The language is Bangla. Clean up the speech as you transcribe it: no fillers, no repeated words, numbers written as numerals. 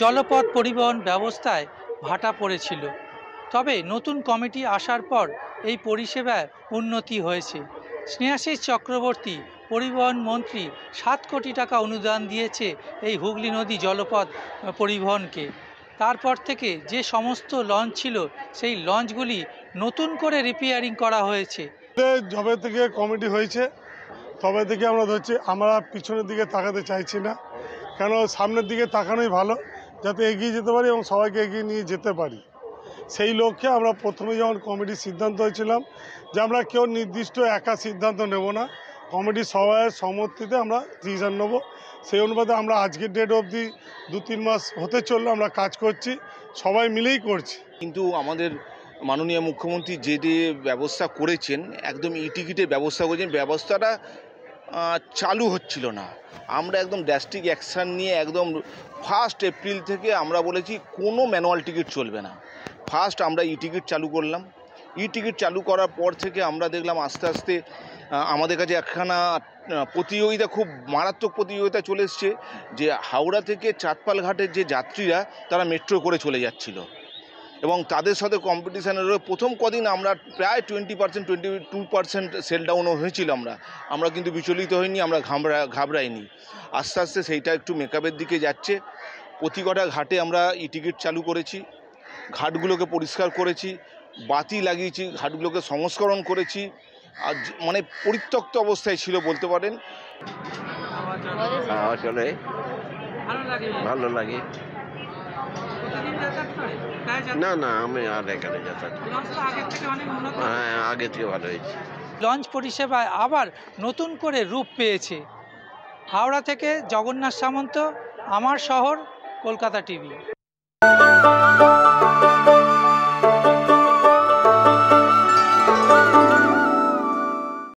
জলপথ পরিবহন ব্যবস্থায় ভাটা পড়েছিল, তবে নতুন কমিটি আসার পর এই পরিষেবায় উন্নতি হয়েছে। স্নেহাশিস চক্রবর্তী পরিবহন মন্ত্রী 7 কোটি টাকা অনুদান দিয়েছে এই হুগলি নদী জলপথ পরিবহনকে। তারপর থেকে যে সমস্ত লঞ্চ ছিল সেই লঞ্চগুলি নতুন করে রিপেয়ারিং করা হয়েছে। যবে থেকে কমিটি হয়েছে তবে থেকে আমরা ধরছি, আমরা পিছনের দিকে তাকাতে চাইছি না, কেন সামনের দিকে তাকানোই ভালো, যাতে এগিয়ে যেতে পারি এবং সবাইকে এগিয়ে নিয়ে যেতে পারি। সেই লক্ষ্যে আমরা প্রথমে যখন কমিটির সিদ্ধান্ত হয়েছিলাম যে আমরা কেউ নির্দিষ্ট একা সিদ্ধান্ত নেব না, কমিটির সবাইয়ের সম্মতিতে আমরা ডিসিশন নেব। সেই অনুপাতে আমরা আজকের ডেট অবধি 2-3 মাস হতে চললো আমরা কাজ করছি, সবাই মিলেই করছি। কিন্তু আমাদের মাননীয় মুখ্যমন্ত্রী যে ব্যবস্থা করেছেন, একদম টিকিটের ব্যবস্থা করেছেন, ব্যবস্থাটা চালু হচ্ছিল না। আমরা একদম ড্রাস্টিক অ্যাকশান নিয়ে একদম 1 এপ্রিল থেকে আমরা বলেছি কোনো ম্যানুয়াল টিকিট চলবে না। ফার্স্ট আমরা টিকিট চালু করলাম। টিকিট চালু করার পর থেকে আমরা দেখলাম আস্তে আস্তে আমাদের কাছে একখানা প্রতিযোগিতা, খুব মারাত্মক প্রতিযোগিতা চলে এসছে যে হাওড়া থেকে চাঁদপাল ঘাটের যে যাত্রীরা তারা মেট্রো করে চলে যাচ্ছিল এবং তাদের সাথে কম্পিটিশানের প্রথম কদিন আমরা প্রায় 20%, 22% সেল ডাউনও হয়েছিল। আমরা কিন্তু বিচলিত হইনি, আমরা ঘাবড়াইনি। আস্তে আস্তে সেইটা একটু মেকআপের দিকে যাচ্ছে। প্রতি কটা ঘাটে আমরা টিকিট চালু করেছি, ঘাটগুলোকে পরিষ্কার করেছি, বাতি লাগিয়েছি, ঘাটগুলোকে সংস্করণ করেছি। আর মানে পরিত্যক্ত অবস্থায় ছিল বলতে পারেন। আসলে ভালো লাগে। না না, আমি আর এখানে যাতায়াত, হ্যাঁ আগে থেকে ভালো হয়েছে। লঞ্চ পরিষেবায় আবার নতুন করে রূপ পেয়েছে। হাওড়া থেকে জগন্নাথ সামন্ত, আমার শহর, কলকাতা টিভি।